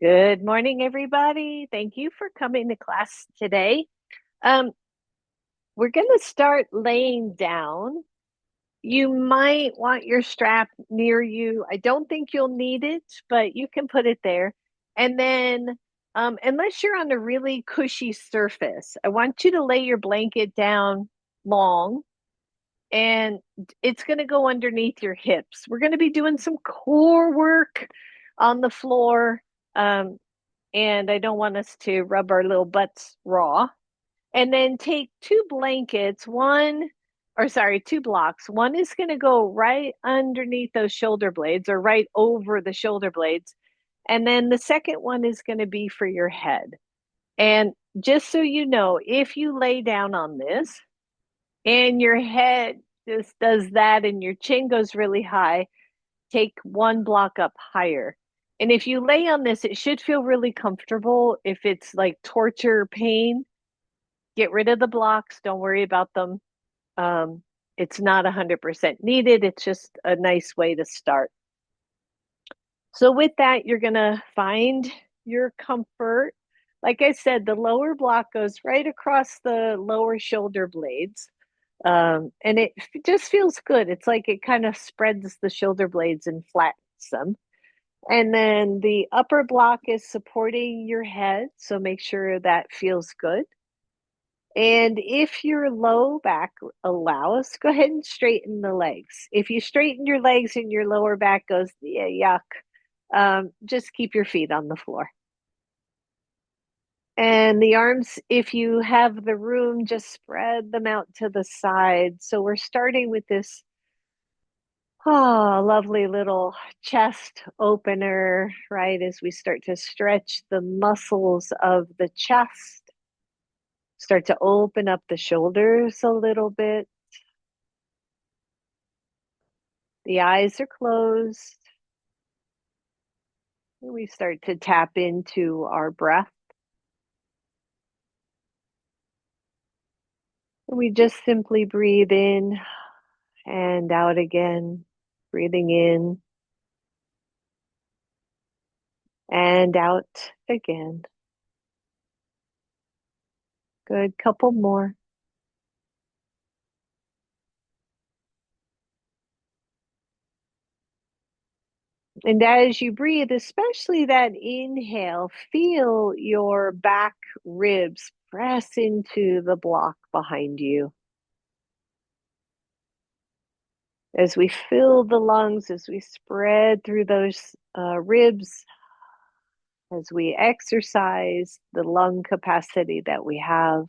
Good morning, everybody. Thank you for coming to class today. Um, we're going to start laying down. You might want your strap near you. I don't think you'll need it, but you can put it there. And then, unless you're on a really cushy surface, I want you to lay your blanket down long and it's going to go underneath your hips. We're going to be doing some core work on the floor. Um, and I don't want us to rub our little butts raw. And then take two blocks. One is going to go right underneath those shoulder blades or right over the shoulder blades. And then the second one is going to be for your head. And just so you know, if you lay down on this and your head just does that and your chin goes really high, take one block up higher. And if you lay on this, it should feel really comfortable. If it's like torture pain, get rid of the blocks. Don't worry about them. Um, it's not 100% needed. It's just a nice way to start. So, with that, you're going to find your comfort. Like I said, the lower block goes right across the lower shoulder blades. And it just feels good. It's like it kind of spreads the shoulder blades and flattens them. And then the upper block is supporting your head, so make sure that feels good. And if your low back allows, go ahead and straighten the legs. If you straighten your legs and your lower back goes, yeah, yuck, just keep your feet on the floor. And the arms, if you have the room, just spread them out to the side. So we're starting with this lovely little chest opener, right? As we start to stretch the muscles of the chest, start to open up the shoulders a little bit. The eyes are closed. We start to tap into our breath. We just simply breathe in and out again, breathing in and out again. Good, couple more. And as you breathe, especially that inhale, feel your back ribs press into the block behind you. As we fill the lungs, as we spread through those ribs, as we exercise the lung capacity that we have.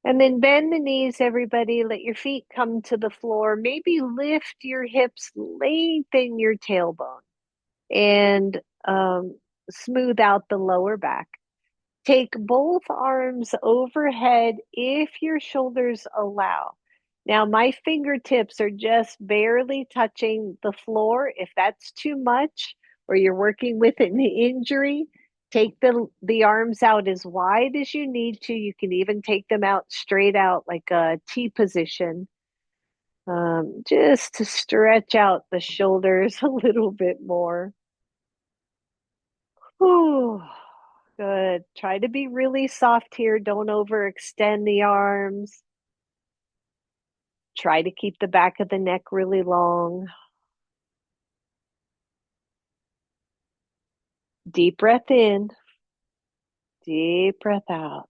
And then bend the knees, everybody. Let your feet come to the floor. Maybe lift your hips, lengthen your tailbone, and smooth out the lower back. Take both arms overhead if your shoulders allow. Now, my fingertips are just barely touching the floor. If that's too much, or you're working with an injury, take the arms out as wide as you need to. You can even take them out straight out like a T position, just to stretch out the shoulders a little bit more. Whew. Good. Try to be really soft here. Don't overextend the arms. Try to keep the back of the neck really long. Deep breath in, deep breath out.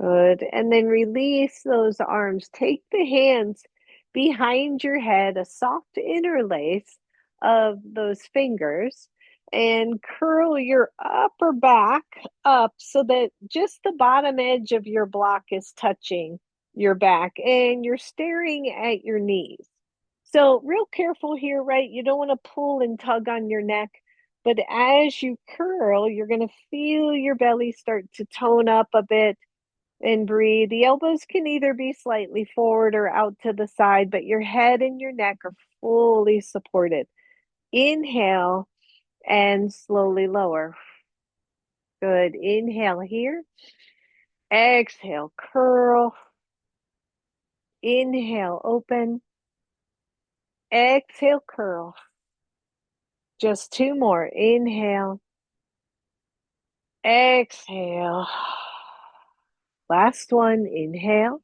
Good. And then release those arms. Take the hands behind your head, a soft interlace of those fingers, and curl your upper back up so that just the bottom edge of your block is touching your back and you're staring at your knees. So, real careful here, right? You don't want to pull and tug on your neck. But as you curl, you're going to feel your belly start to tone up a bit and breathe. The elbows can either be slightly forward or out to the side, but your head and your neck are fully supported. Inhale and slowly lower. Good. Inhale here Exhale, curl. Inhale, open. Exhale, curl. Just two more. Inhale. Exhale. Last one. Inhale.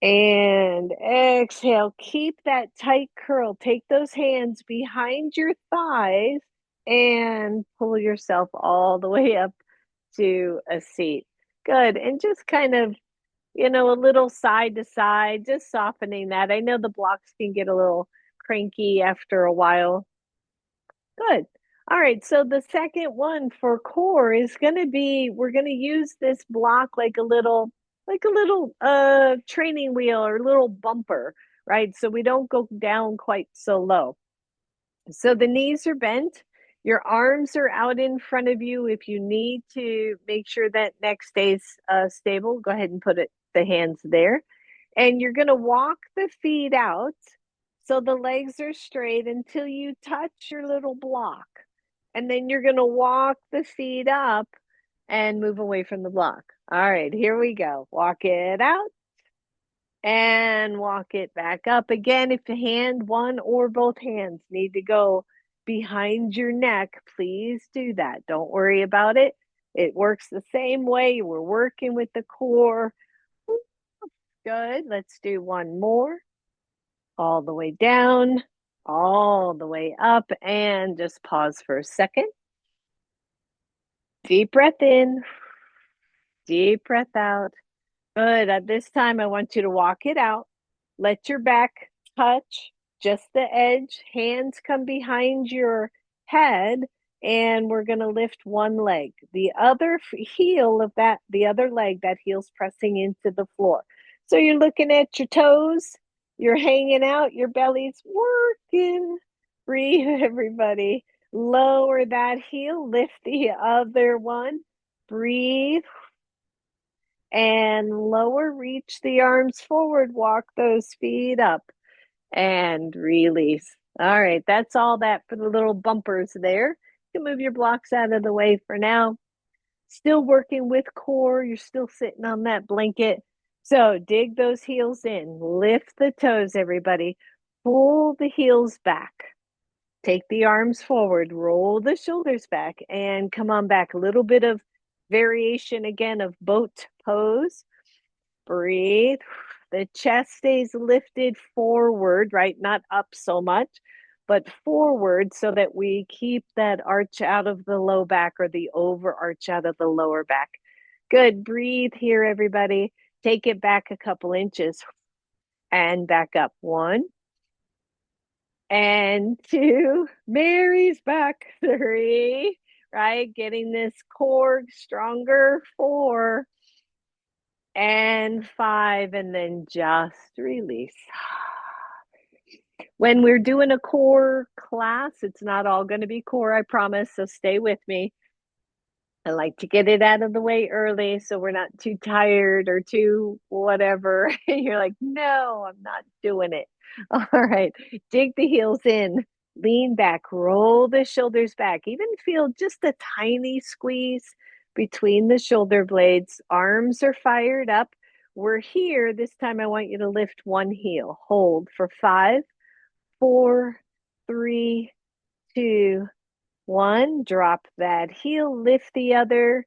And exhale. Keep that tight curl. Take those hands behind your thighs and pull yourself all the way up to a seat. Good. And just kind of, a little side to side, just softening that. I know the blocks can get a little cranky after a while. Good. All right. So the second one for core is going to be, we're going to use this block like a little training wheel or little bumper, right? So we don't go down quite so low. So the knees are bent. Your arms are out in front of you. If you need to make sure that neck stays stable, go ahead and put the hands there. And you're going to walk the feet out so the legs are straight until you touch your little block. And then you're going to walk the feet up and move away from the block. All right, here we go. Walk it out and walk it back up. Again, if the hand, one or both hands need to go behind your neck, please do that. Don't worry about it. It works the same way. We're working with the core. Good. Let's do one more. All the way down, all the way up, and just pause for a second. Deep breath in, deep breath out. Good. At this time, I want you to walk it out. Let your back touch just the edge. Hands come behind your head, and we're going to lift one leg. The other heel of the other leg, that heel's pressing into the floor. So you're looking at your toes, you're hanging out, your belly's working. Breathe, everybody. Lower that heel, lift the other one. Breathe and lower, reach the arms forward, walk those feet up and release. All right, that's all that for the little bumpers there. You can move your blocks out of the way for now. Still working with core, you're still sitting on that blanket. So dig those heels in, lift the toes, everybody. Pull the heels back. Take the arms forward, roll the shoulders back, and come on back. A little bit of variation again of boat pose. Breathe. The chest stays lifted forward, right? Not up so much, but forward so that we keep that arch out of the low back or the overarch out of the lower back. Good. Breathe here, everybody. Take it back a couple inches and back up. One and two. Mary's back. Three, right? Getting this core stronger. Four and five, and then just release. When we're doing a core class, it's not all going to be core, I promise. So stay with me. I like to get it out of the way early so we're not too tired or too whatever. And you're like, no, I'm not doing it. All right. Dig the heels in, lean back, roll the shoulders back. Even feel just a tiny squeeze between the shoulder blades. Arms are fired up. We're here. This time I want you to lift one heel. Hold for 5, 4, 3, 2, 1. Drop that heel, lift the other.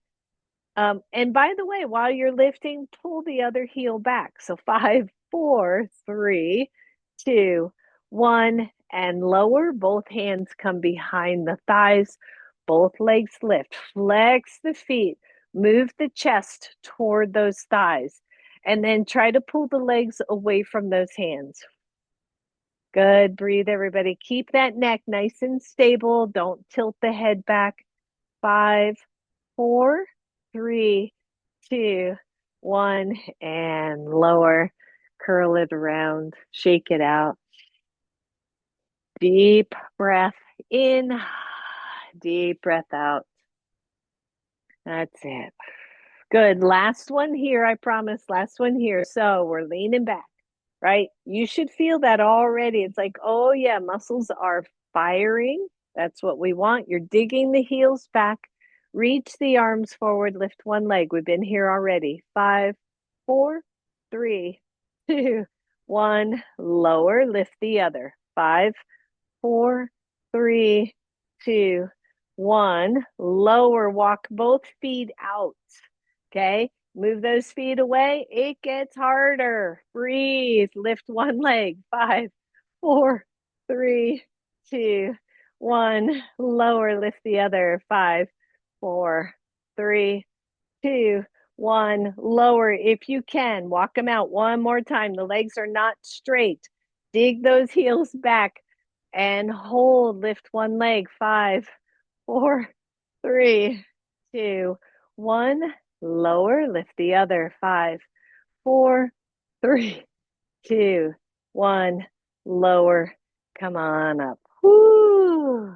And by the way, while you're lifting, pull the other heel back. So 5, 4, 3, 2, 1, and lower. Both hands come behind the thighs. Both legs lift. Flex the feet. Move the chest toward those thighs. And then try to pull the legs away from those hands. Good. Breathe, everybody. Keep that neck nice and stable. Don't tilt the head back. 5, 4, 3, 2, 1, and lower. Curl it around. Shake it out. Deep breath in. Deep breath out. That's it. Good. Last one here, I promise. Last one here. So we're leaning back, right? You should feel that already. It's like, oh yeah, muscles are firing. That's what we want. You're digging the heels back. Reach the arms forward, lift one leg. We've been here already. 5, 4, 3, 2, 1. Lower, lift the other. 5, 4, 3, 2, 1. Lower, walk both feet out. Okay, move those feet away. It gets harder. Breathe, lift one leg. 5, 4, 3, 2, 1. Lower, lift the other. 5, 4, 3, 2, 1. Lower if you can. Walk them out one more time. The legs are not straight. Dig those heels back and hold. Lift one leg. 5, 4, 3, 2, 1. Lower. Lift the other. 5, 4, 3, 2, 1. Lower. Come on up. Whoo.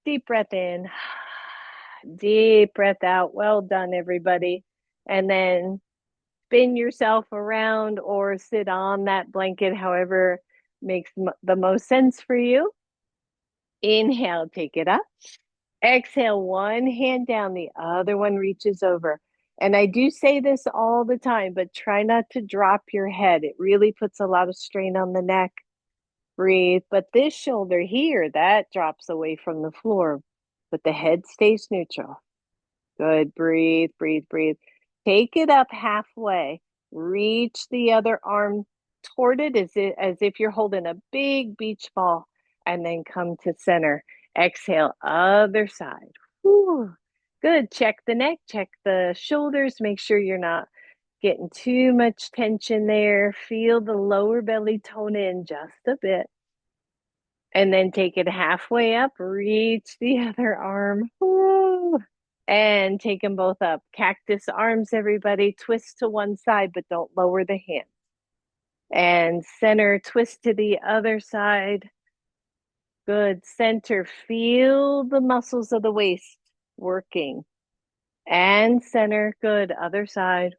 Deep breath in. Deep breath out. Well done, everybody. And then spin yourself around or sit on that blanket, however makes the most sense for you. Inhale, take it up. Exhale, one hand down, the other one reaches over. And I do say this all the time, but try not to drop your head. It really puts a lot of strain on the neck. Breathe. But this shoulder here, that drops away from the floor, but the head stays neutral. Good. Breathe, breathe, breathe. Take it up halfway. Reach the other arm toward it as if you're holding a big beach ball, and then come to center. Exhale, other side. Whew. Good. Check the neck, check the shoulders. Make sure you're not getting too much tension there. Feel the lower belly tone in just a bit. And then take it halfway up. Reach the other arm. Woo. And take them both up. Cactus arms, everybody. Twist to one side, but don't lower the hand. And center, twist to the other side. Good. Center, feel the muscles of the waist working. And center, good. Other side.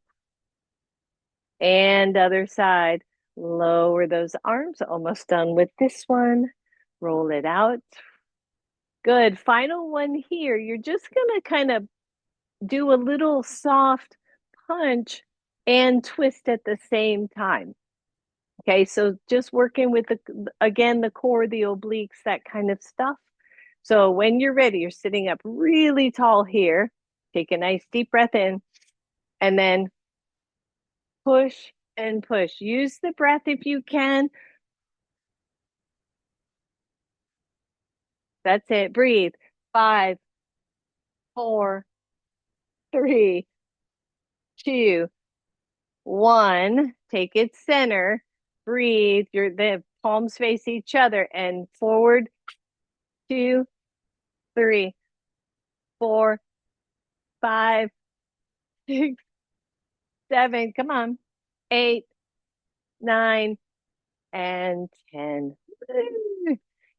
And other side. Lower those arms. Almost done with this one. Roll it out. Good. Final one here. You're just going to kind of do a little soft punch and twist at the same time. Okay, so just working with again, the core, the obliques, that kind of stuff. So when you're ready, you're sitting up really tall here. Take a nice deep breath in and then push and push. Use the breath if you can. That's it. Breathe. 5, 4, 3, 2, 1. Take it center. Breathe. The palms face each other and forward. 2, 3, 4, 5, 6, 7. Come on. 8, 9, and 10.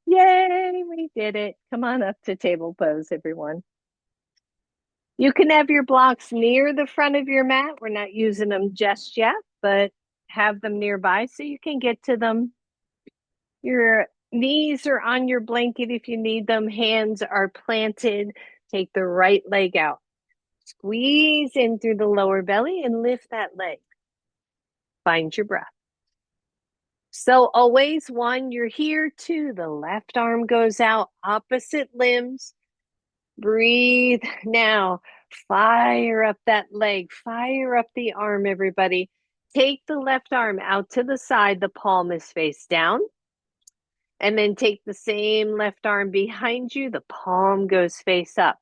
Yay, we did it. Come on up to table pose, everyone. You can have your blocks near the front of your mat. We're not using them just yet, but have them nearby so you can get to them. Your knees are on your blanket if you need them. Hands are planted. Take the right leg out. Squeeze in through the lower belly and lift that leg. Find your breath. So always one, you're here. Two, the left arm goes out, opposite limbs. Breathe. Now, fire up that leg, fire up the arm, everybody. Take the left arm out to the side, the palm is face down. And then take the same left arm behind you, the palm goes face up.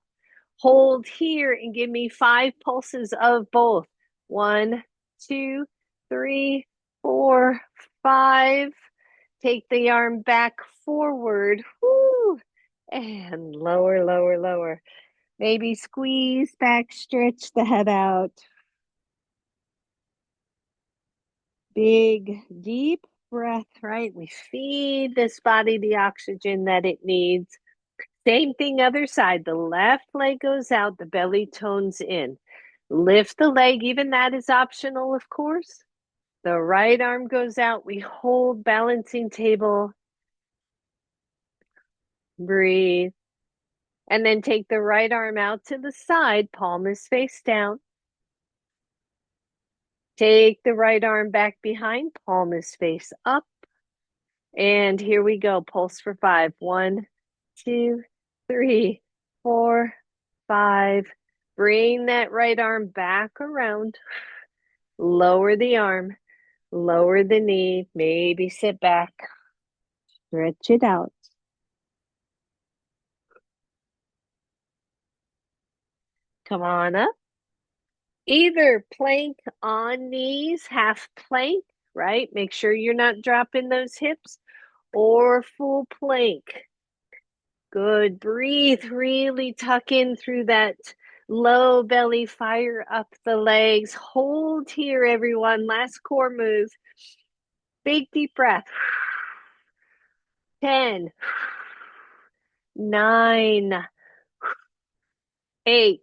Hold here and give me 5 pulses of both. 1, 2, 3, 4, 5. Take the arm back forward. Woo. And lower, lower, lower. Maybe squeeze back, stretch the head out. Big, deep breath, right? We feed this body the oxygen that it needs. Same thing, other side. The left leg goes out, the belly tones in. Lift the leg, even that is optional, of course. The right arm goes out. We hold balancing table. Breathe. And then take the right arm out to the side, palm is face down. Take the right arm back behind, palm is face up. And here we go. Pulse for 5. 1, 2, 3, 4, 5. Bring that right arm back around. Lower the arm. Lower the knee. Maybe sit back. Stretch it out. Come on up. Either plank on knees, half plank, right? Make sure you're not dropping those hips, or full plank. Good. Breathe. Really tuck in through that low belly. Fire up the legs. Hold here, everyone. Last core move. Big deep breath. 10, 9, 8,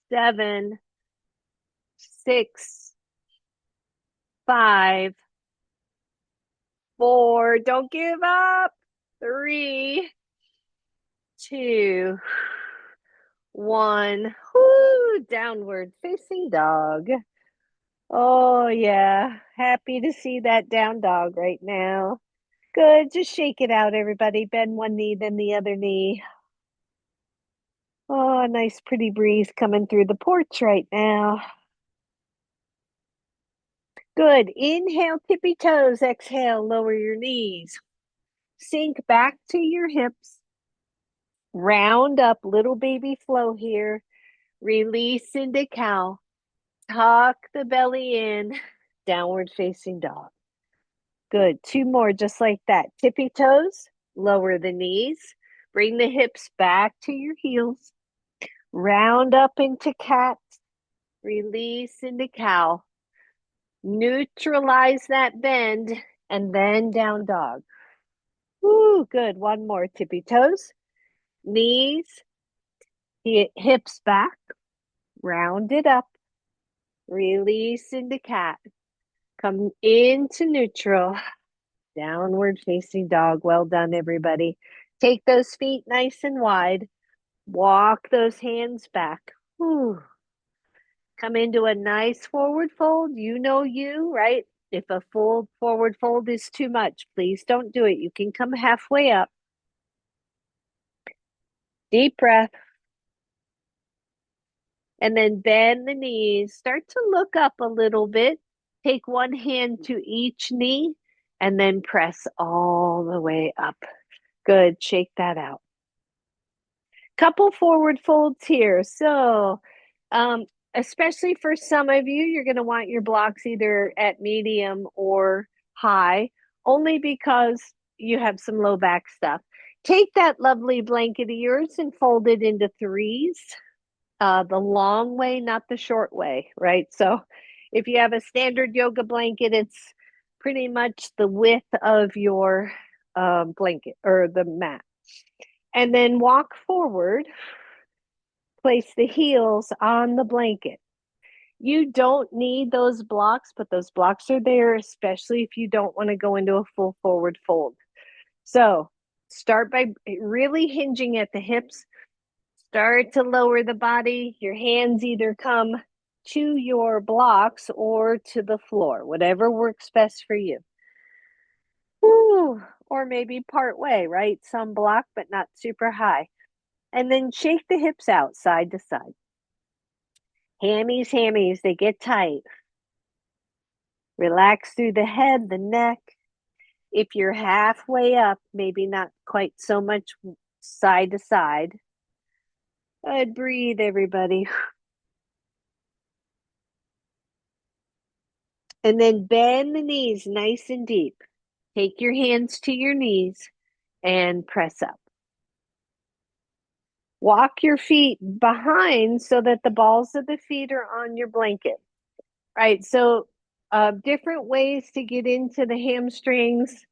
7, 6, 5, 4. Don't give up. 3, 2, 1. Whoo, downward facing dog. Oh, yeah. Happy to see that down dog right now. Good. Just shake it out, everybody. Bend one knee, then the other knee. Oh, a nice pretty breeze coming through the porch right now. Good. Inhale, tippy toes. Exhale, lower your knees. Sink back to your hips. Round up, little baby flow here. Release into cow. Tuck the belly in. Downward facing dog. Good. 2 more, just like that. Tippy toes, lower the knees. Bring the hips back to your heels. Round up into cat. Release into cow. Neutralize that bend, and then down dog. Woo, good. One more. Tippy toes, knees, hips back. Round it up. Release into cat. Come into neutral. Downward facing dog. Well done, everybody. Take those feet nice and wide. Walk those hands back. Whew. Come into a nice forward fold. You know you, right? If a full forward fold is too much, please don't do it. You can come halfway up. Deep breath. And then bend the knees. Start to look up a little bit. Take one hand to each knee and then press all the way up. Good. Shake that out. Couple forward folds here. So, um, especially for some of you, you're going to want your blocks either at medium or high, only because you have some low back stuff. Take that lovely blanket of yours and fold it into threes, the long way, not the short way, right? So, if you have a standard yoga blanket, it's pretty much the width of your blanket or the mat. And then walk forward, place the heels on the blanket. You don't need those blocks, but those blocks are there, especially if you don't want to go into a full forward fold. So start by really hinging at the hips. Start to lower the body. Your hands either come to your blocks or to the floor, whatever works best for you. Woo, or maybe part way, right? Some block, but not super high. And then shake the hips out side to side. Hammies, hammies, they get tight. Relax through the head, the neck. If you're halfway up, maybe not quite so much side to side. Good, breathe, everybody. And then bend the knees nice and deep. Take your hands to your knees and press up. Walk your feet behind so that the balls of the feet are on your blanket. Right. So, different ways to get into the hamstrings.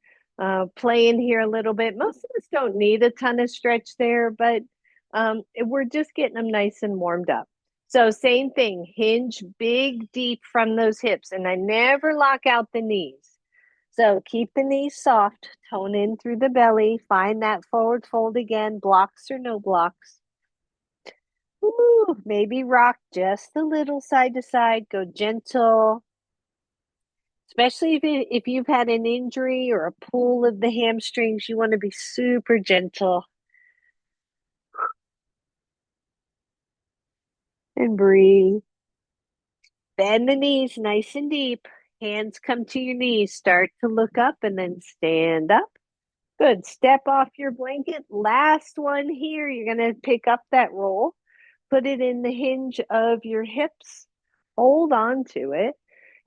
Play in here a little bit. Most of us don't need a ton of stretch there, but we're just getting them nice and warmed up. So, same thing. Hinge big, deep from those hips, and I never lock out the knees. So keep the knees soft, tone in through the belly, find that forward fold again, blocks or no blocks. Woo, maybe rock just a little side to side, go gentle, especially if you've had an injury or a pull of the hamstrings, you want to be super gentle and breathe. Bend the knees nice and deep. Hands come to your knees. Start to look up and then stand up. Good. Step off your blanket. Last one here. You're going to pick up that roll, put it in the hinge of your hips, hold on to it,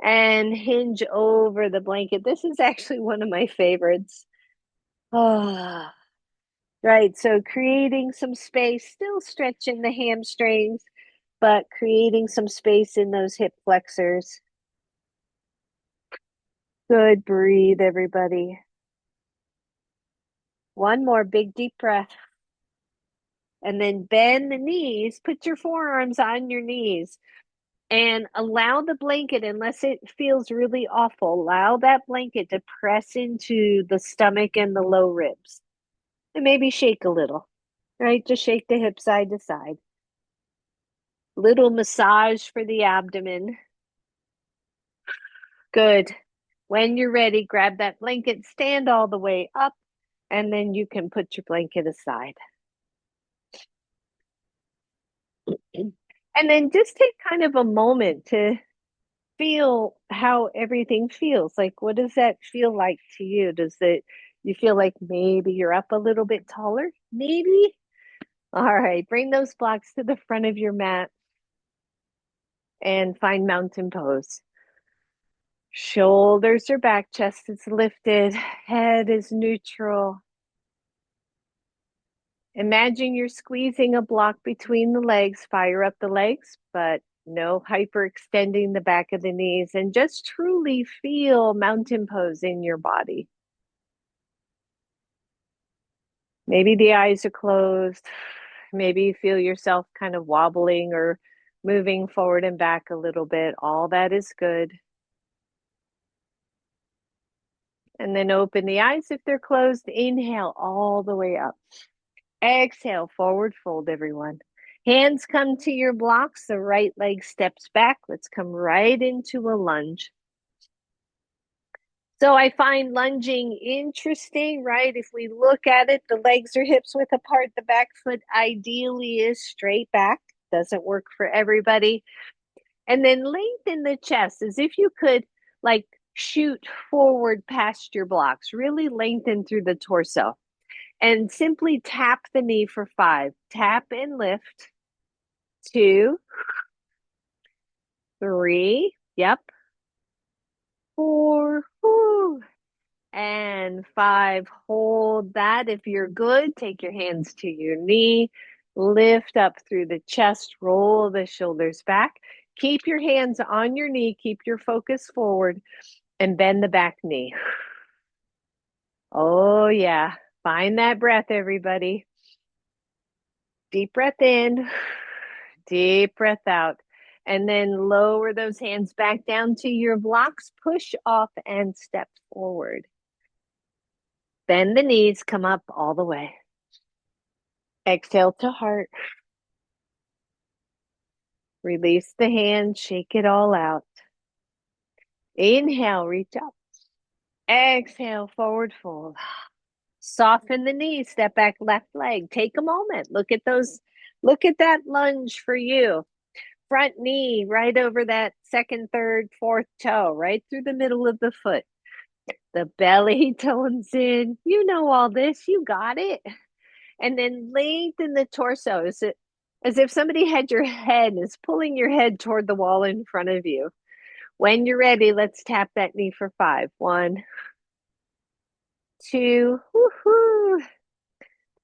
and hinge over the blanket. This is actually one of my favorites. Ah, right. So creating some space, still stretching the hamstrings, but creating some space in those hip flexors. Good. Breathe, everybody. One more big deep breath. And then bend the knees, put your forearms on your knees, and allow the blanket, unless it feels really awful, allow that blanket to press into the stomach and the low ribs. And maybe shake a little, right? Just shake the hip side to side. Little massage for the abdomen. Good. When you're ready, grab that blanket, stand all the way up, and then you can put your blanket aside. And then just take kind of a moment to feel how everything feels. Like, what does that feel like to you? Does it, you feel like maybe you're up a little bit taller? Maybe? All right, bring those blocks to the front of your mat and find mountain pose. Shoulders are back, chest is lifted, head is neutral. Imagine you're squeezing a block between the legs, fire up the legs, but no hyperextending the back of the knees, and just truly feel mountain pose in your body. Maybe the eyes are closed. Maybe you feel yourself kind of wobbling or moving forward and back a little bit. All that is good. And then open the eyes if they're closed. Inhale all the way up. Exhale, forward fold, everyone. Hands come to your blocks. The right leg steps back. Let's come right into a lunge. So I find lunging interesting, right? If we look at it, the legs are hips width apart. The back foot ideally is straight back. Doesn't work for everybody. And then lengthen the chest as if you could like shoot forward past your blocks. Really lengthen through the torso. And simply tap the knee for 5. Tap and lift. 2, 3. Yep. 4. Whoo. And 5. Hold that. If you're good, take your hands to your knee. Lift up through the chest. Roll the shoulders back. Keep your hands on your knee. Keep your focus forward. And bend the back knee. Oh, yeah. Find that breath, everybody. Deep breath in. Deep breath out. And then lower those hands back down to your blocks. Push off and step forward. Bend the knees, come up all the way. Exhale to heart. Release the hand, shake it all out. Inhale, reach up. Exhale, forward fold. Soften the knees, step back, left leg. Take a moment. Look at that lunge for you. Front knee right over that second, third, fourth toe, right through the middle of the foot. The belly tones in. You know all this. You got it. And then lengthen the torso as if somebody had your head and is pulling your head toward the wall in front of you. When you're ready, let's tap that knee for 5. 1, 2, woohoo.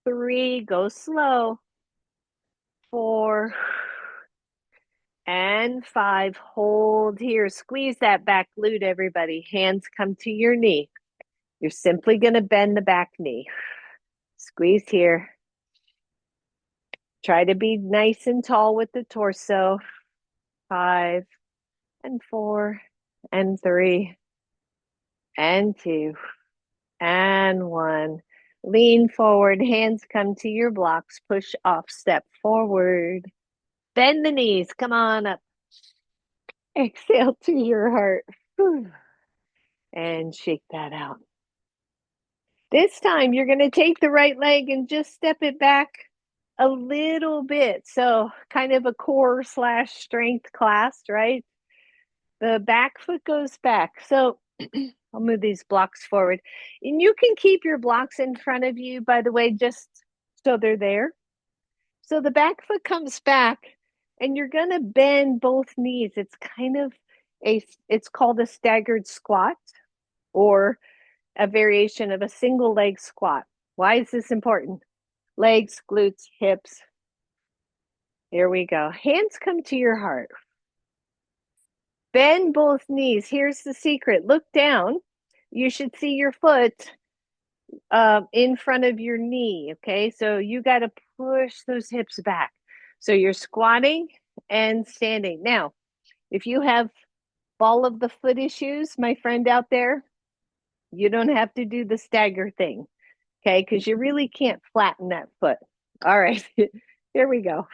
3, go slow. 4, and 5. Hold here. Squeeze that back glute, everybody. Hands come to your knee. You're simply going to bend the back knee. Squeeze here. Try to be nice and tall with the torso. 5 and 4 and 3 and 2, and 1. Lean forward, hands come to your blocks, push off, step forward. Bend the knees, come on up. Exhale to your heart. And shake that out. This time you're going to take the right leg and just step it back a little bit. So kind of a core / strength class, right? The back foot goes back. So I'll move these blocks forward. And you can keep your blocks in front of you, by the way, just so they're there. So the back foot comes back and you're going to bend both knees. It's kind of it's called a staggered squat or a variation of a single leg squat. Why is this important? Legs, glutes, hips. Here we go. Hands come to your heart. Bend both knees. Here's the secret. Look down. You should see your foot in front of your knee. Okay, so you got to push those hips back. So you're squatting and standing. Now, if you have ball of the foot issues, my friend out there, you don't have to do the stagger thing. Okay, because you really can't flatten that foot. All right, here we go.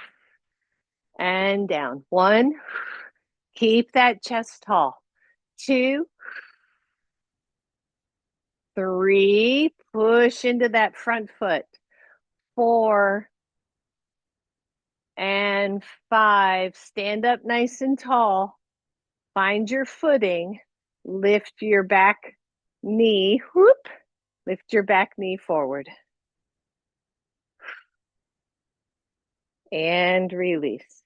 And down. 1, keep that chest tall. 2, 3, push into that front foot. 4, and 5, stand up nice and tall. Find your footing. Lift your back knee. Whoop. Lift your back knee forward. And release.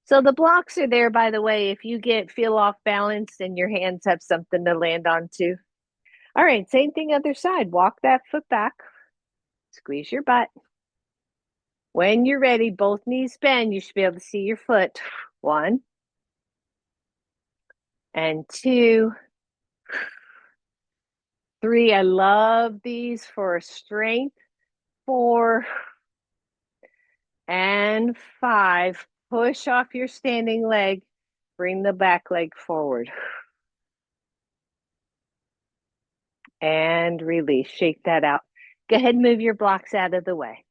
So the blocks are there, by the way, if you feel off balance and your hands have something to land on too. All right, same thing other side. Walk that foot back. Squeeze your butt. When you're ready, both knees bend. You should be able to see your foot. 1 and 2, 3. I love these for strength. 4 and 5. Push off your standing leg. Bring the back leg forward. And release. Shake that out. Go ahead and move your blocks out of the way.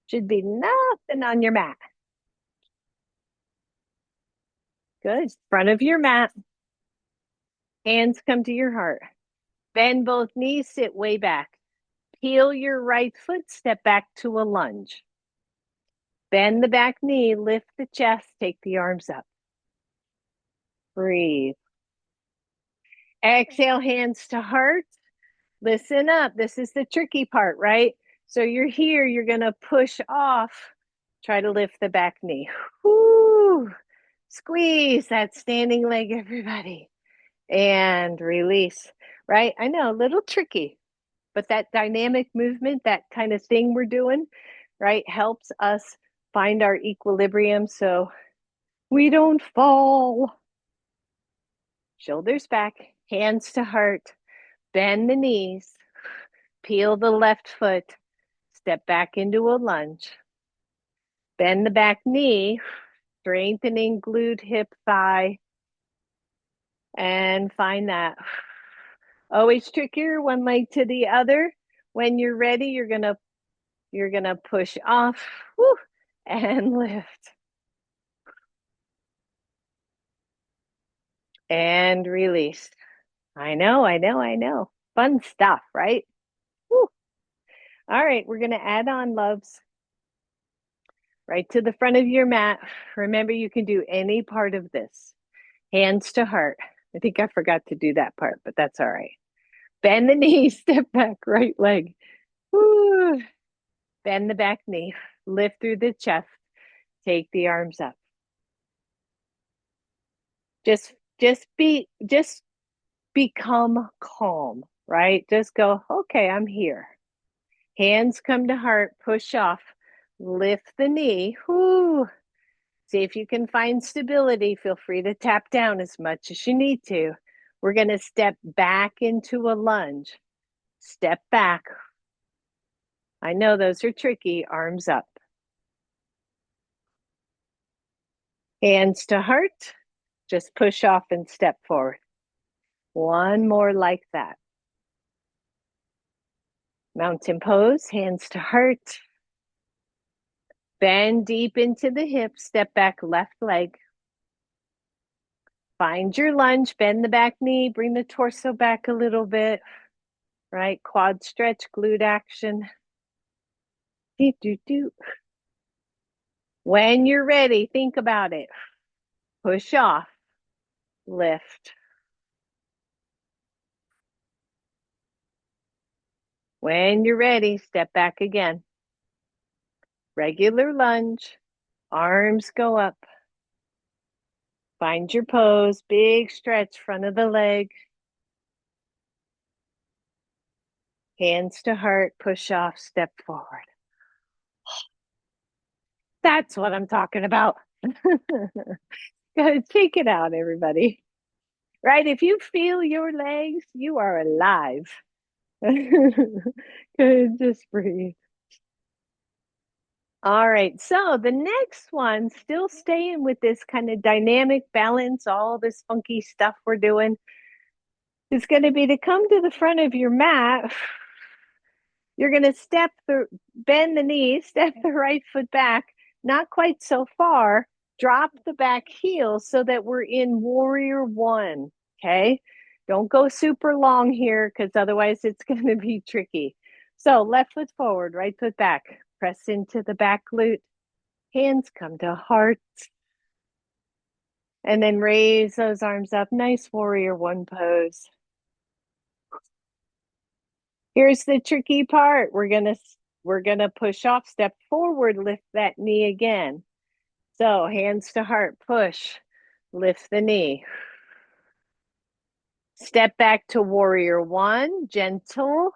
Should be nothing on your mat. Good. Front of your mat. Hands come to your heart. Bend both knees, sit way back. Peel your right foot, step back to a lunge. Bend the back knee, lift the chest, take the arms up. Breathe. Exhale, hands to heart. Listen up. This is the tricky part, right? So you're here, you're going to push off. Try to lift the back knee. Whoo! Squeeze that standing leg, everybody. And release, right? I know, a little tricky, but that dynamic movement, that kind of thing we're doing, right, helps us find our equilibrium so we don't fall. Shoulders back, hands to heart, bend the knees, peel the left foot, step back into a lunge. Bend the back knee, strengthening glute, hip, thigh, and find that. Always trickier, one leg to the other. When you're ready, you're gonna push off, whoo, and lift. And release. I know. Fun stuff, right? Woo. All right, we're gonna add on, loves. Right to the front of your mat. Remember, you can do any part of this. Hands to heart. I think I forgot to do that part, but that's all right. Bend the knee, step back, right leg. Woo. Bend the back knee, lift through the chest, take the arms up. Just become calm, right? Just go, okay, I'm here. Hands come to heart, push off, lift the knee. Whoo. See if you can find stability. Feel free to tap down as much as you need to. We're going to step back into a lunge. Step back. I know those are tricky. Arms up. Hands to heart. Just push off and step forward. One more like that. Mountain pose, hands to heart. Bend deep into the hips, step back left leg. Find your lunge, bend the back knee, bring the torso back a little bit, right? Quad stretch, glute action. Do, do, do. When you're ready, think about it. Push off, lift. When you're ready, step back again. Regular lunge, arms go up. Find your pose, big stretch, front of the leg. Hands to heart, push off, step forward. That's what I'm talking about. Good, take it out, everybody. Right? If you feel your legs, you are alive. Good, just breathe. All right, so the next one, still staying with this kind of dynamic balance, all this funky stuff we're doing, is going to be to come to the front of your mat. You're going to bend the knee, step the right foot back, not quite so far, drop the back heel so that we're in warrior one. Okay. Don't go super long here because otherwise it's going to be tricky. So left foot forward, right foot back, press into the back glute, hands come to heart, and then raise those arms up. Nice warrior one pose. Here's the tricky part. We're gonna push off, step forward, lift that knee again. So hands to heart, push, lift the knee. Step back to warrior one, gentle,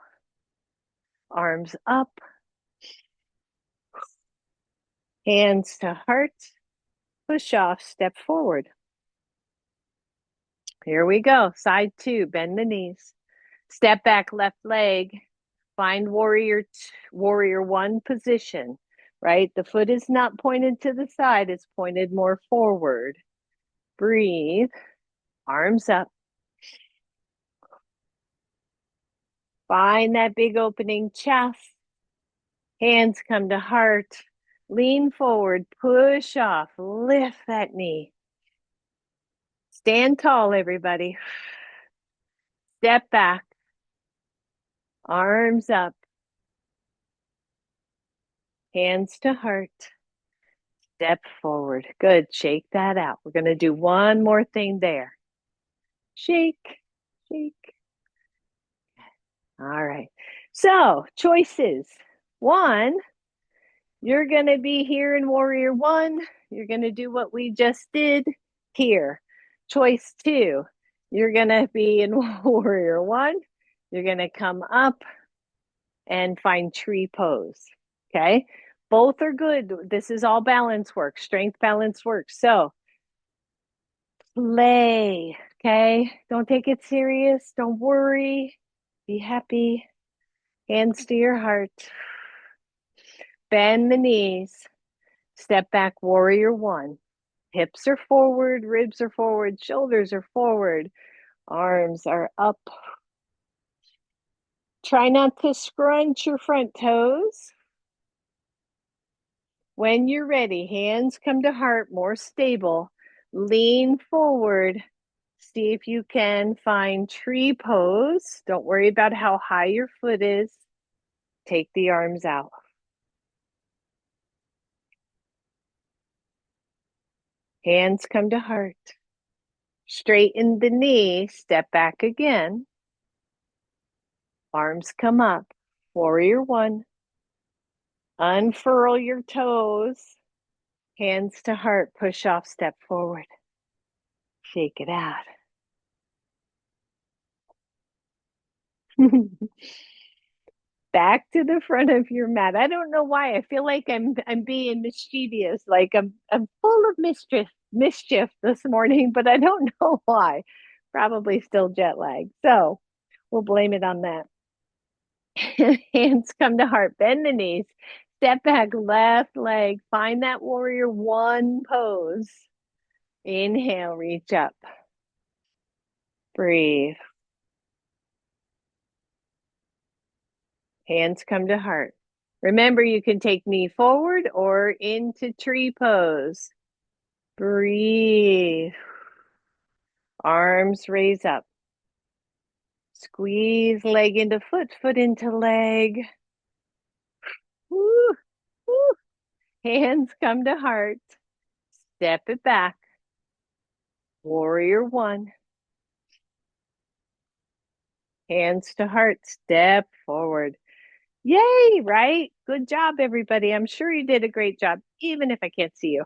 arms up, hands to heart, push off, step forward. Here we go, side two, bend the knees. Step back, left leg, find warrior one position, right? The foot is not pointed to the side, it's pointed more forward. Breathe, arms up. Find that big opening chest. Hands come to heart. Lean forward, push off, lift that knee. Stand tall, everybody. Step back, arms up, hands to heart. Step forward. Good. Shake that out. We're going to do one more thing there. Shake, shake. All right. So, choices. One, you're going to be here in warrior one. You're going to do what we just did here. Choice two, you're going to be in warrior one. You're going to come up and find tree pose. Okay. Both are good. This is all balance work, strength balance work. So play. Okay. Don't take it serious. Don't worry. Be happy. Hands to your heart. Bend the knees. Step back, warrior one. Hips are forward, ribs are forward, shoulders are forward, arms are up. Try not to scrunch your front toes. When you're ready, hands come to heart, more stable. Lean forward. See if you can find tree pose. Don't worry about how high your foot is. Take the arms out. Hands come to heart. Straighten the knee, step back again. Arms come up. Warrior one. Unfurl your toes. Hands to heart, push off, step forward. Shake it out. Back to the front of your mat. I don't know why. I feel like I'm being mischievous, like I'm full of mischief this morning, but I don't know why. Probably still jet lag. So we'll blame it on that. Hands come to heart, bend the knees, step back, left leg, find that warrior one pose. Inhale, reach up. Breathe. Hands come to heart. Remember, you can take knee forward or into tree pose. Breathe. Arms raise up. Squeeze leg into foot, foot into leg. Woo, woo. Hands come to heart. Step it back. Warrior one. Hands to heart. Step forward. Yay, right? Good job, everybody. I'm sure you did a great job, even if I can't see you.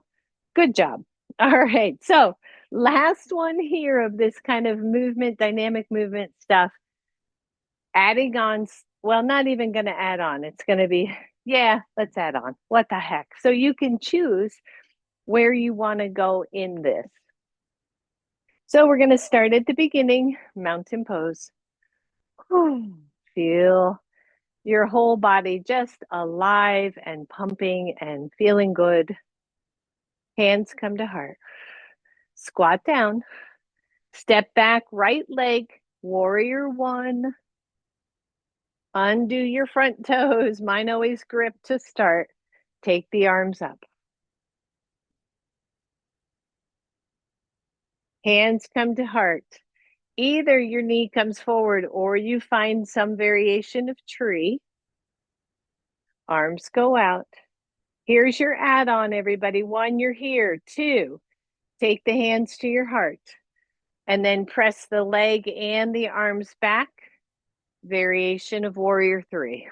Good job. All right. So, last one here of this kind of movement, dynamic movement stuff. Adding on, well, not even going to add on. It's going to be, yeah, let's add on. What the heck? So, you can choose where you want to go in this. So, we're going to start at the beginning, mountain pose. Feel your whole body just alive and pumping and feeling good. Hands come to heart. Squat down. Step back, right leg, warrior one. Undo your front toes. Mine always grip to start. Take the arms up. Hands come to heart. Either your knee comes forward or you find some variation of tree. Arms go out. Here's your add-on, everybody. One, you're here. Two, take the hands to your heart. And then press the leg and the arms back. Variation of warrior three.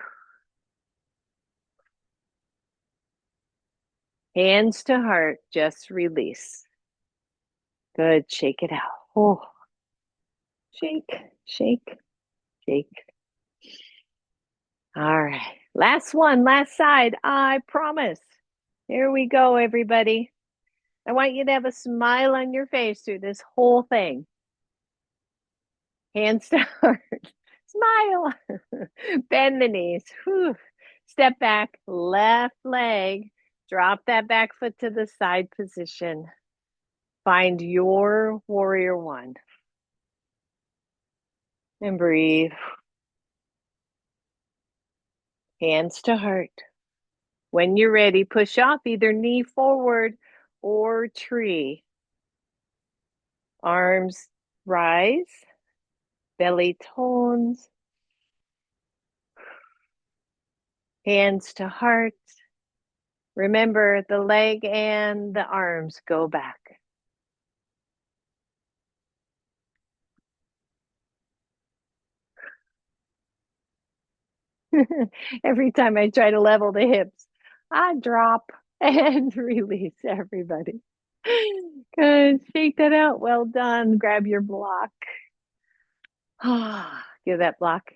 Hands to heart, just release. Good, shake it out. Oh, shake, shake, shake. All right, last one, last side, I promise. Here we go, everybody. I want you to have a smile on your face through this whole thing. Hands to heart, smile. Bend the knees. Whew. Step back, left leg. Drop that back foot to the side position. Find your warrior one. And breathe. Hands to heart. When you're ready, push off either knee forward or tree. Arms rise. Belly tones. Hands to heart. Remember, the leg and the arms go back. Every time I try to level the hips, I drop and release everybody. Good. Shake that out. Well done. Grab your block. Give that block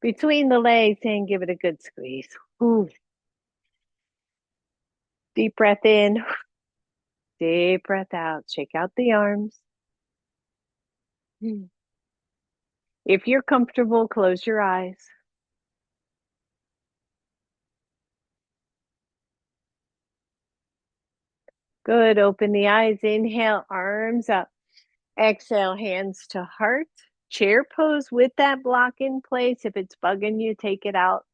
between the legs and give it a good squeeze. Ooh. Deep breath in. Deep breath out. Shake out the arms. If you're comfortable, close your eyes. Good. Open the eyes. Inhale, arms up. Exhale, hands to heart. Chair pose with that block in place. If it's bugging you, take it out.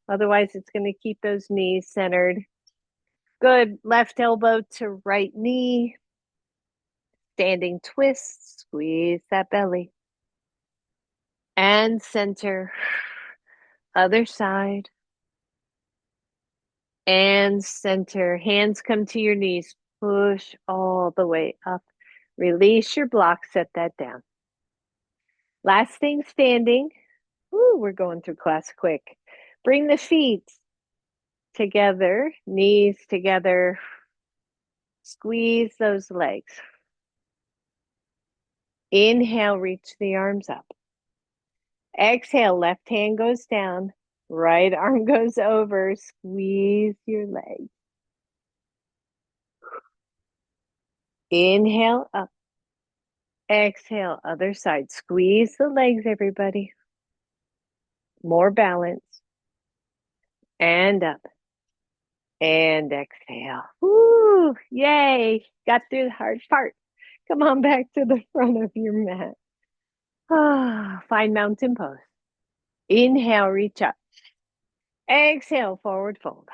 Otherwise, it's going to keep those knees centered. Good. Left elbow to right knee. Standing twist. Squeeze that belly. And center. Other side. And center. Hands come to your knees. Push all the way up. Release your block. Set that down. Last thing, standing. Ooh, we're going through class quick. Bring the feet together, knees together. Squeeze those legs. Inhale, reach the arms up. Exhale, left hand goes down, right arm goes over. Squeeze your legs. Inhale, up. Exhale, other side. Squeeze the legs, everybody. More balance. And up. And exhale. Woo! Yay! Got through the hard part. Come on back to the front of your mat. Find mountain pose. Inhale, reach up. Exhale, forward fold.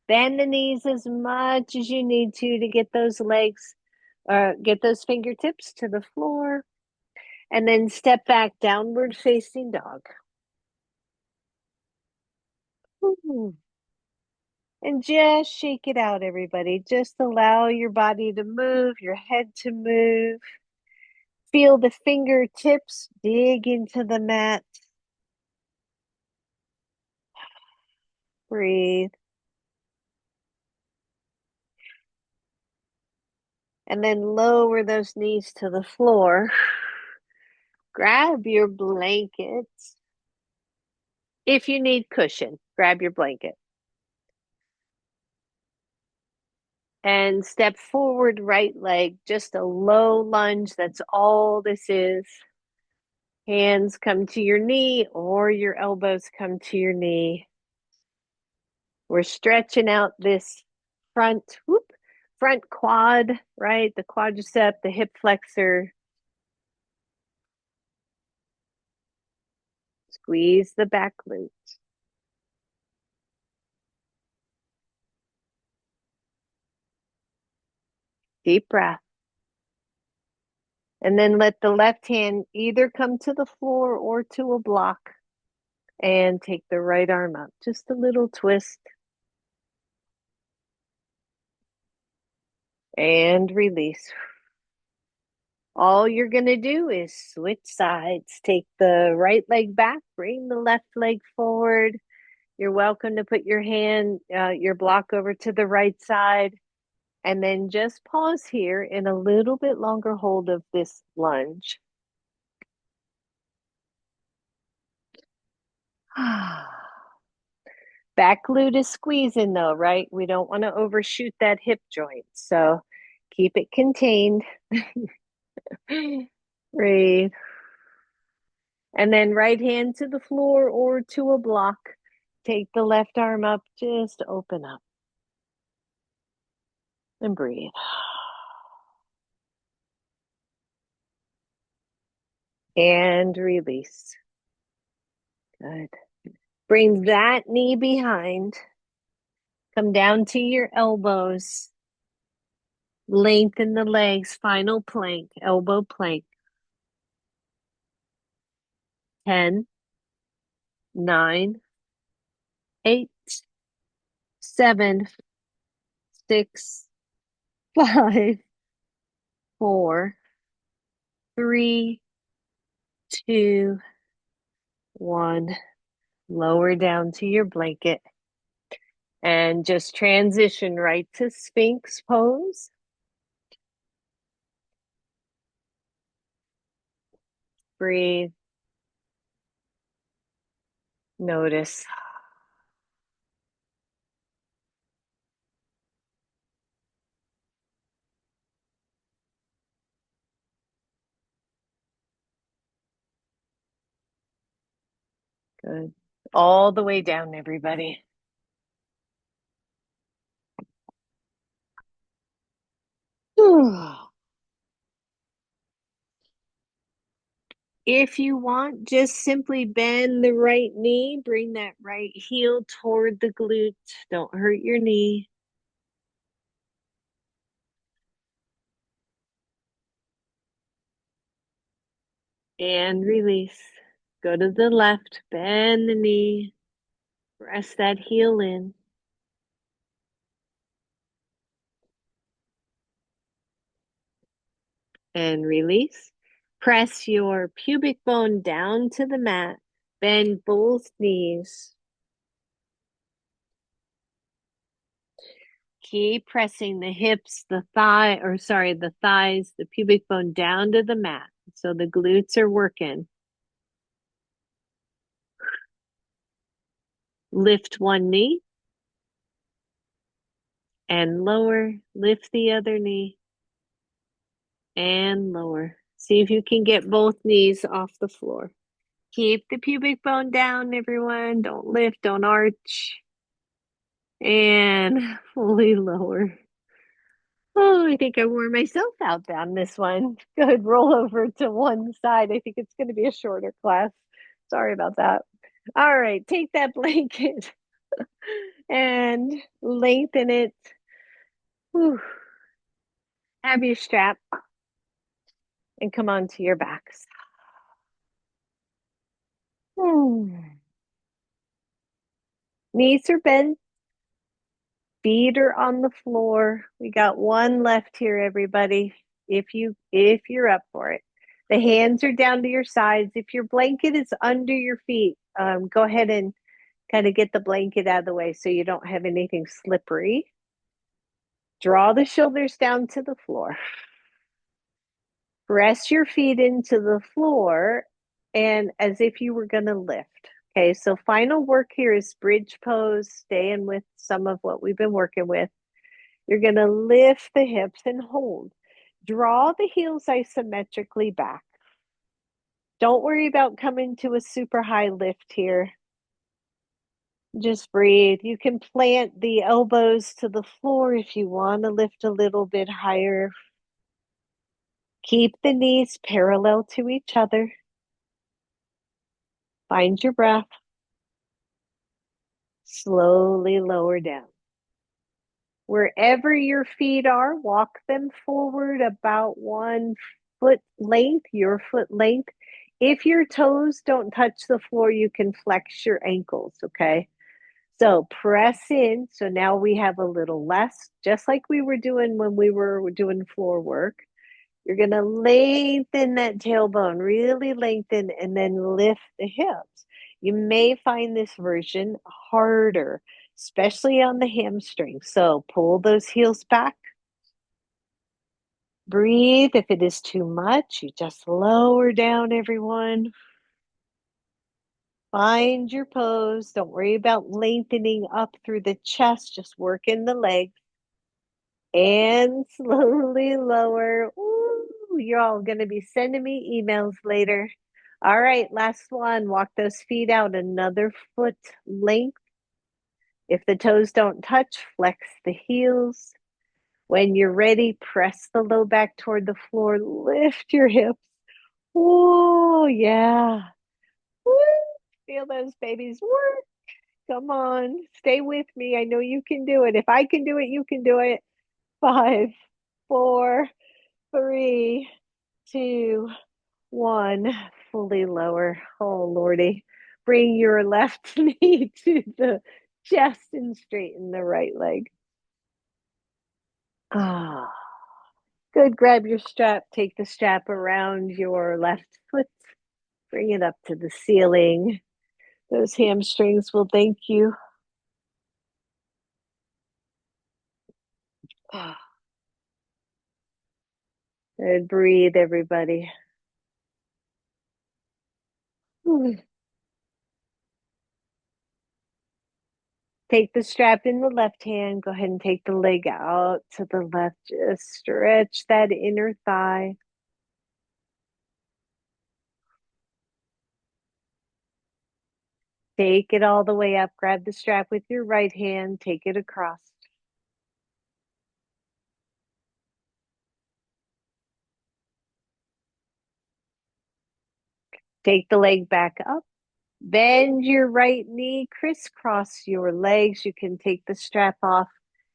Bend the knees as much as you need to get those legs, get those fingertips to the floor. And then step back, downward facing dog. Ooh. And just shake it out, everybody. Just allow your body to move, your head to move. Feel the fingertips dig into the mat. Breathe. And then lower those knees to the floor. Grab your blankets. If you need cushion, grab your blanket. And step forward, right leg, just a low lunge. That's all this is. Hands come to your knee or your elbows come to your knee. We're stretching out this front quad, right? The quadricep, the hip flexor. Squeeze the back glute. Deep breath. And then let the left hand either come to the floor or to a block. And take the right arm up. Just a little twist. And release. All you're going to do is switch sides. Take the right leg back, bring the left leg forward. You're welcome to put your block over to the right side. And then just pause here in a little bit longer hold of this lunge. Back glute is squeezing though, right? We don't want to overshoot that hip joint. So keep it contained. Breathe. And then right hand to the floor or to a block. Take the left arm up, just open up. And breathe. And release. Good. Bring that knee behind. Come down to your elbows. Lengthen the legs. Final plank, elbow plank. 10, 9, 8, 7, 6, 5, 4, 3, 2, 1. Lower down to your blanket. And just transition right to Sphinx pose. Breathe. Notice. Good. All the way down, everybody. If you want, just simply bend the right knee, bring that right heel toward the glute. Don't hurt your knee. And release. Go to the left, bend the knee, press that heel in. And release. Press your pubic bone down to the mat. Bend both knees. Keep pressing the hips, the thighs, the pubic bone down to the mat. So the glutes are working. Lift one knee and lower. Lift the other knee and lower. See if you can get both knees off the floor. Keep the pubic bone down, everyone. Don't lift, don't arch. And fully lower. Oh, I think I wore myself out on this one. Good. Roll over to one side. I think it's going to be a shorter class. Sorry about that. All right, take that blanket and lengthen it. Whew. Have your strap and come onto your backs. Hmm. Knees are bent, feet are on the floor. We got one left here, everybody. If you're up for it. The hands are down to your sides. If your blanket is under your feet, go ahead and kind of get the blanket out of the way so you don't have anything slippery. Draw the shoulders down to the floor. Press your feet into the floor and as if you were going to lift. Okay, so final work here is bridge pose, staying with some of what we've been working with. You're going to lift the hips and hold. Draw the heels isometrically back. Don't worry about coming to a super high lift here. Just breathe. You can plant the elbows to the floor if you want to lift a little bit higher. Keep the knees parallel to each other. Find your breath. Slowly lower down. Wherever your feet are, walk them forward about 1 foot length, your foot length. If your toes don't touch the floor, you can flex your ankles, okay? So press in. So now we have a little less, just like we were doing when we were doing floor work. You're going to lengthen that tailbone, really lengthen, and then lift the hips. You may find this version harder, especially on the hamstring. So pull those heels back. Breathe. If it is too much, you just lower down, everyone. Find your pose. Don't worry about lengthening up through the chest. Just work in the legs. And slowly lower. Ooh, you're all going to be sending me emails later. All right, last one. Walk those feet out another foot length. If the toes don't touch, flex the heels. When you're ready, press the low back toward the floor. Lift your hips. Oh, yeah. Woo. Feel those babies work. Come on. Stay with me. I know you can do it. If I can do it, you can do it. 5, 4, 3, 2, 1. Fully lower. Oh, Lordy. Bring your left knee to the chest and straighten the right leg. Ah, good. Grab your strap. Take the strap around your left foot. Bring it up to the ceiling. Those hamstrings will thank you. Ah, good. Breathe, everybody. Take the strap in the left hand. Go ahead and take the leg out to the left. Just stretch that inner thigh. Take it all the way up. Grab the strap with your right hand. Take it across. Take the leg back up. Bend your right knee. Crisscross your legs. You can take the strap off.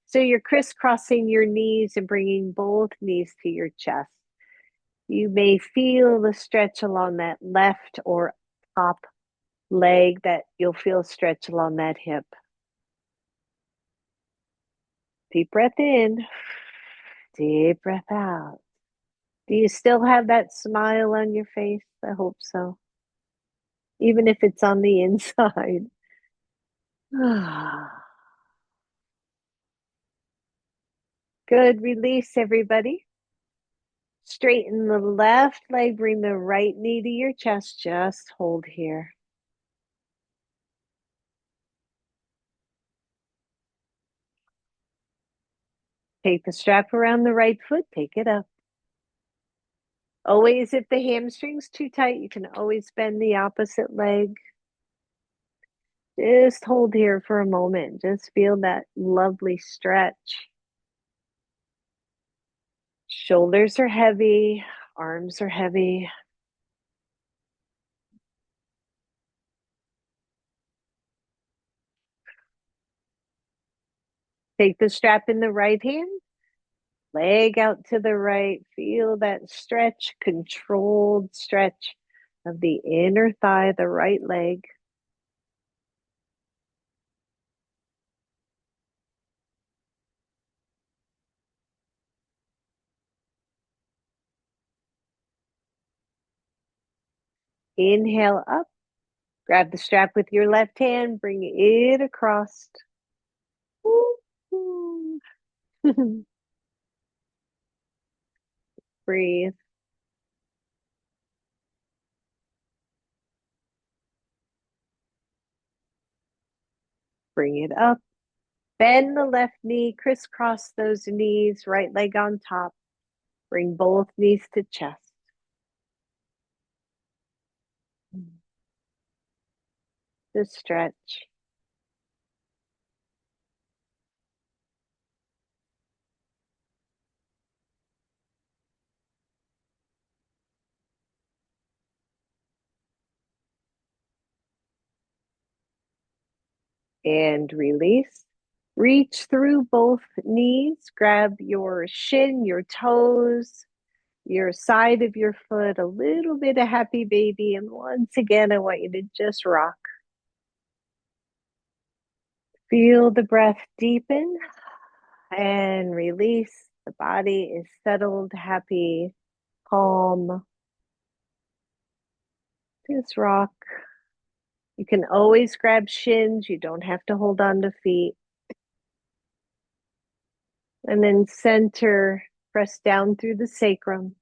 So you're crisscrossing your knees and bringing both knees to your chest. You may feel the stretch along that left or top leg that you'll feel stretch along that hip. Deep breath in, deep breath out. Do you still have that smile on your face? I hope so. Even if it's on the inside. Good. Release, everybody. Straighten the left leg. Bring the right knee to your chest. Just hold here. Take the strap around the right foot. Take it up. Always, if the hamstring's too tight, you can always bend the opposite leg. Just hold here for a moment. Just feel that lovely stretch. Shoulders are heavy, arms are heavy. Take the strap in the right hand, leg out to the right. Feel that stretch, controlled stretch of the inner thigh, the right leg. Inhale up, grab the strap with your left hand, bring it across. Breathe. Bring it up. Bend the left knee, crisscross those knees, right leg on top. Bring both knees to chest. Just stretch. And release. Reach through both knees, grab your shin, your toes, your side of your foot, a little bit of happy baby. And once again, I want you to just rock. Feel the breath deepen and release. The body is settled, happy, calm. Just rock. You can always grab shins. You don't have to hold on to feet. And then center, press down through the sacrum.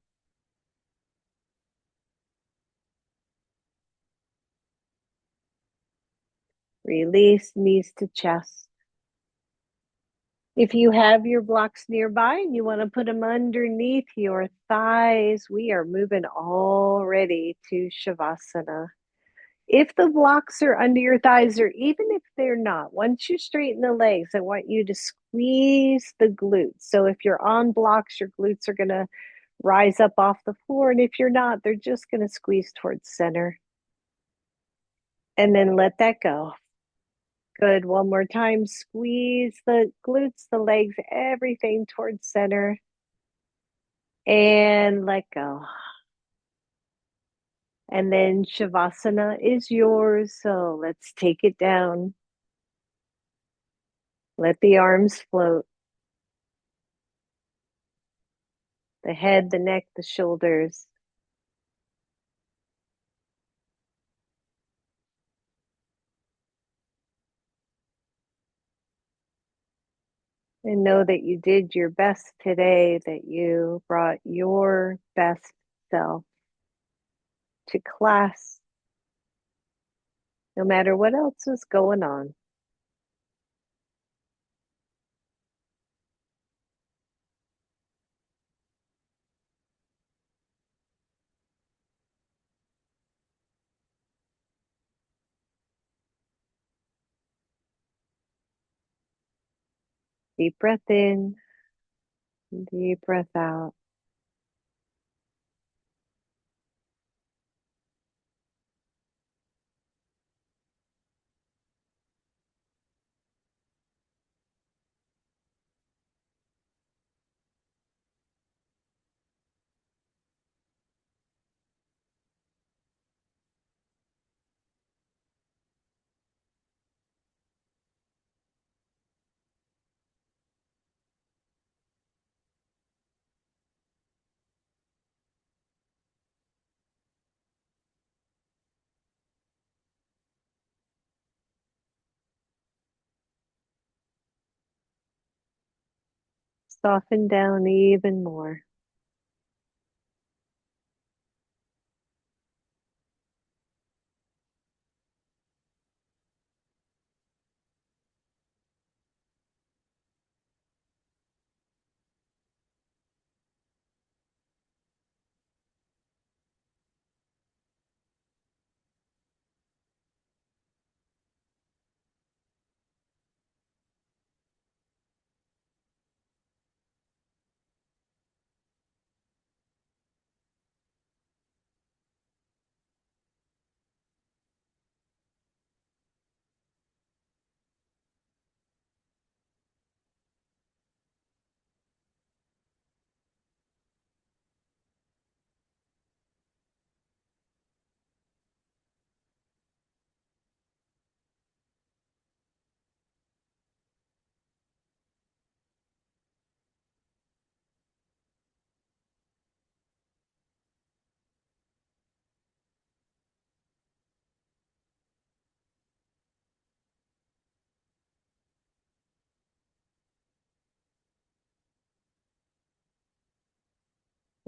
Release knees to chest. If you have your blocks nearby and you want to put them underneath your thighs, we are moving already to Shavasana. If the blocks are under your thighs, or even if they're not, once you straighten the legs, I want you to squeeze the glutes. So if you're on blocks, your glutes are going to rise up off the floor. And if you're not, they're just going to squeeze towards center. And then let that go. Good. One more time. Squeeze the glutes, the legs, everything towards center. And let go. And then Shavasana is yours. So let's take it down. Let the arms float. The head, the neck, the shoulders. And know that you did your best today, that you brought your best self to class, no matter what else is going on. Deep breath in, deep breath out. Soften down even more.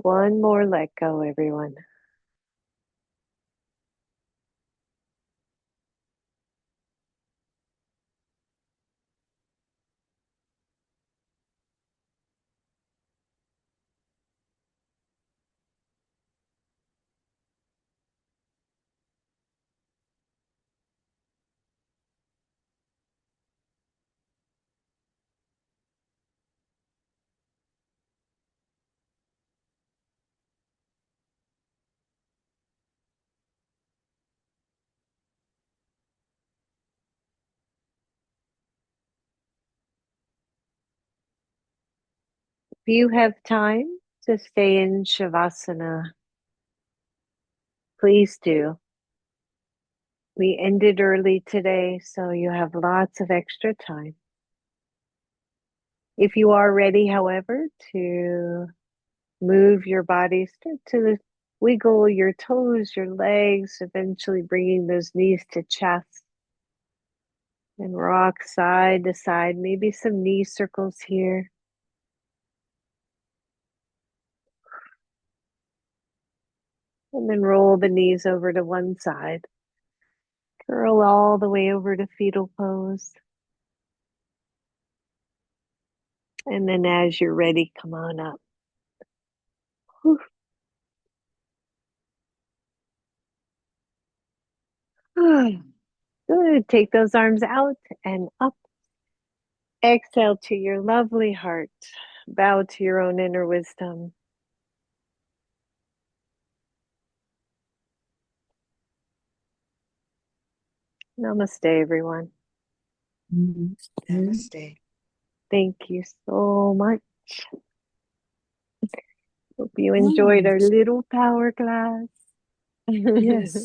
One more let go, everyone. If you have time to stay in Shavasana, please do. We ended early today, so you have lots of extra time. If you are ready, however, to move your body, start to wiggle your toes, your legs, eventually bringing those knees to chest and rock side to side, maybe some knee circles here. And then roll the knees over to one side. Curl all the way over to fetal pose. And then as you're ready, come on up. Whew. Good. Take those arms out and up. Exhale to your lovely heart. Bow to your own inner wisdom. Namaste, everyone. Namaste. Thank you so much. Hope you enjoyed our little power class. Yes.